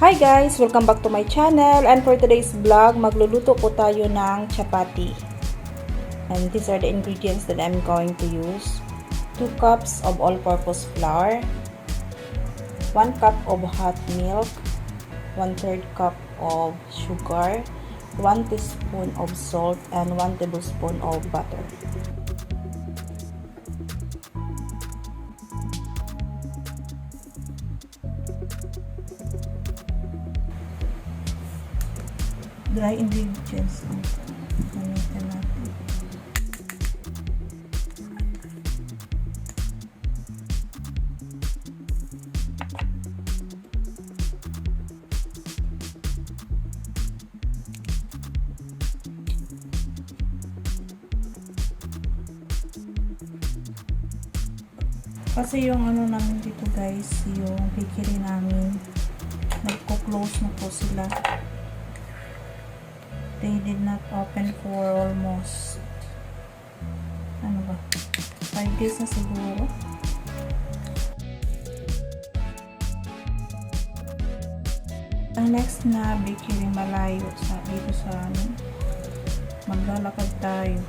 Hi guys! Welcome back to my channel, and for today's vlog, magluluto po tayo ng chapati. And these are the ingredients that I'm going to use. 2 cups of all-purpose flour, 1 cup of hot milk, 1/3 cup of sugar, 1 teaspoon of salt, and 1 tablespoon of butter. Dry ingredients ang gamitin natin. Kasi yung ano namin dito guys, yung bakery namin, nagko-close na po sila. They did not open for almost 5 days na siguro. Ang next na bakery malayo dito sa amin, maglalakad tayo.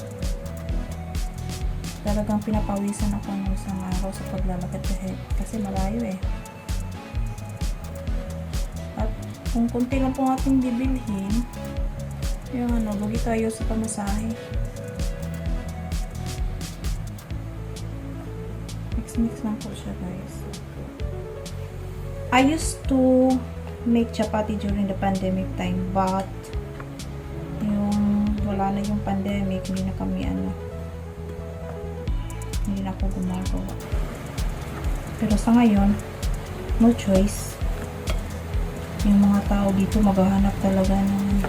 Talagang pinapawisan ako ng isang araw sa paglalakad kasi malayo eh. At kung kunti lang po ating bibilhin, yung lugi tayo sa pamasahe. Mix lang po siya guys. I used to make chapati during the pandemic time, but yung wala na yung pandemic, hindi na ako gumagawa. Pero sa ngayon, no choice. Yung mga tao dito maghahanap talaga ng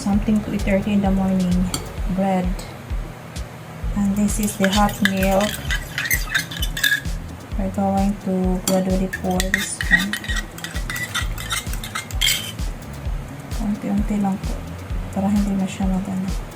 something to eat early in the morning. Bread. And this is the hot milk. We're going to gradually pour this one. Unti-unti lang po. Para hindi na siya magano.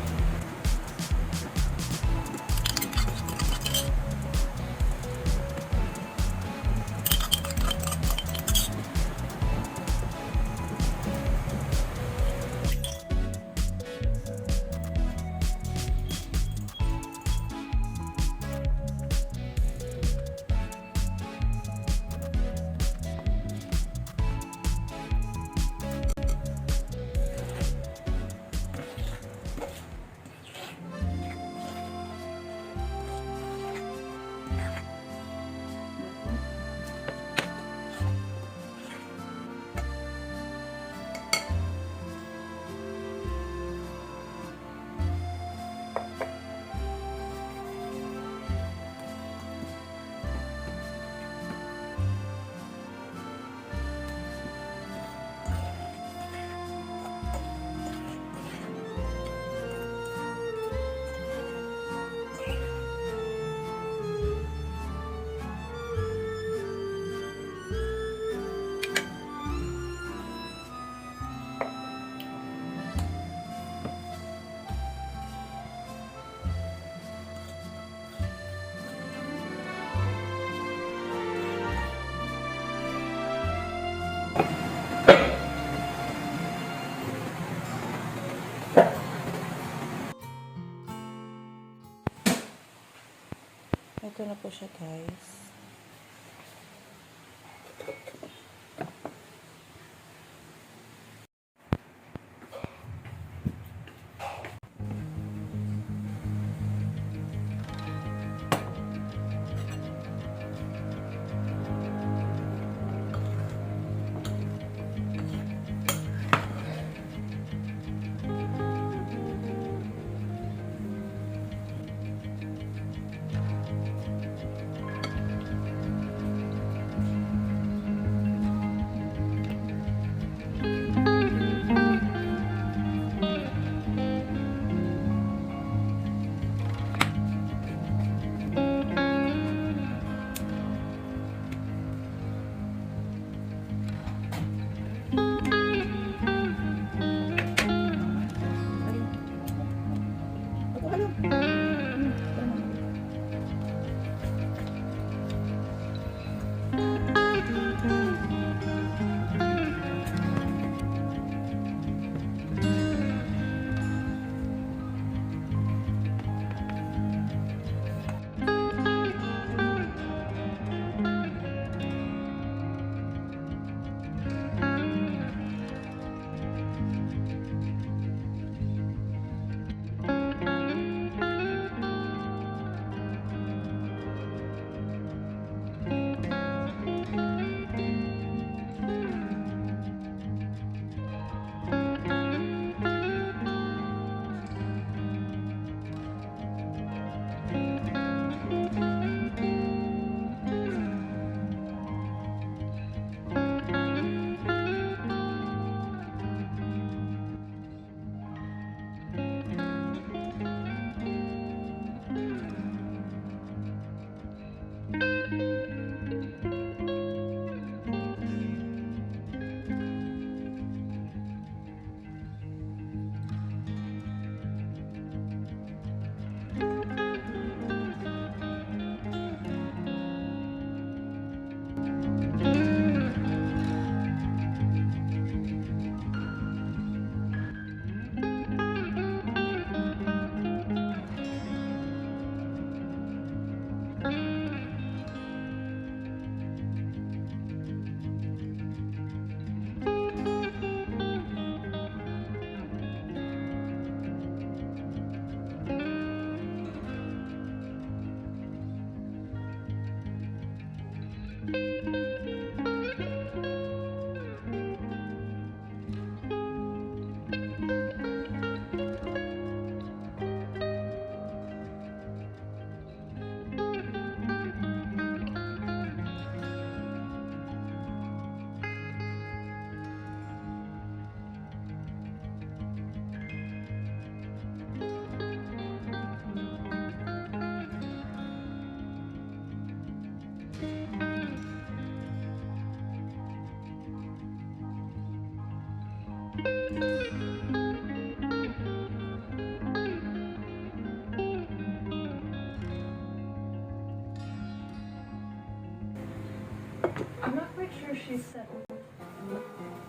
Ito na po siya guys.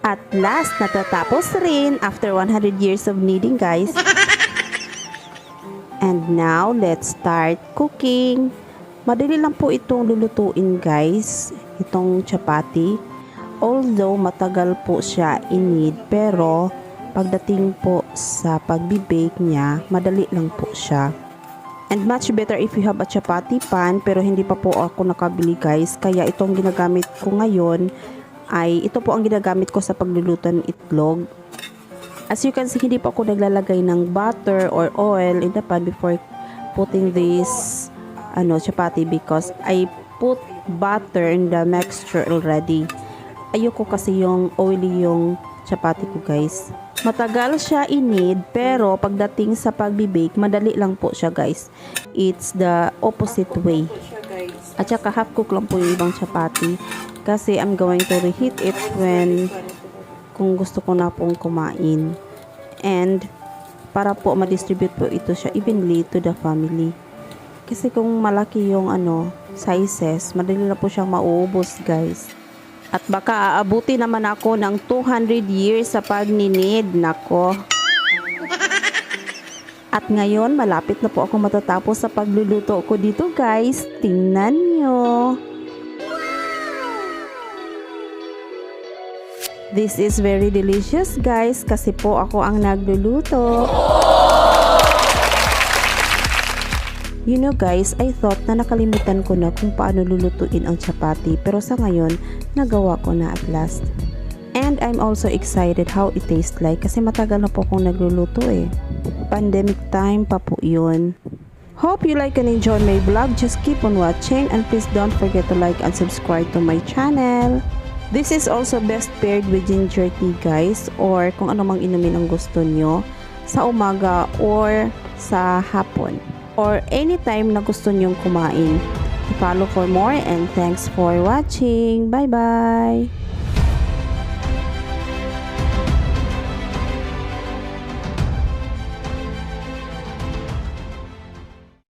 At last, natatapos rin after 100 years of kneading, guys. And now, let's start cooking. Madali lang po itong lulutuin, guys. Itong chapati. Although, matagal po siya i-knead, pero pagdating po sa pagbi-bake niya, madali lang po siya. And much better if you have a chapati pan, pero hindi pa po ako nakabili, guys. Kaya itong ginagamit ko ngayon ay ito po ang ginagamit ko sa pagluluto ng itlog. As you can see, hindi pa ako naglalagay ng butter or oil in the pan before putting this chapati because I put butter in the mixture already. Ayoko kasi yung oily yung chapati ko, guys. Matagal siya i-knead, pero pagdating sa pagbi-bake, madali lang po siya, guys. It's the opposite way. At saka half cook lang po yung ibang chapati. Kasi I'm going to reheat it kung gusto ko na pong kumain. And para po ma-distribute po ito siya evenly to the family. Kasi kung malaki yung sizes, madali na po siyang mauubos, guys. At baka aabuti naman ako ng 200 years sa pagninid. Nako. At ngayon, malapit na po ako matatapos sa pagluluto ko dito, guys. Tingnan nyo. This is very delicious, guys, kasi po ako ang nagluluto. You know, guys, I thought na nakalimutan ko na kung paano lulutuin ang chapati, pero sa ngayon, nagawa ko na at last. And I'm also excited how it tastes like kasi matagal na po akong nagluluto eh. Pandemic time pa po yun. Hope you like and enjoy my vlog. Just keep on watching and please don't forget to like and subscribe to my channel. This is also best paired with ginger tea, guys, or kung ano mang inumin ang gusto nyo sa umaga or sa hapon or anytime na gusto nyong kumain. Follow for more and thanks for watching. Bye bye!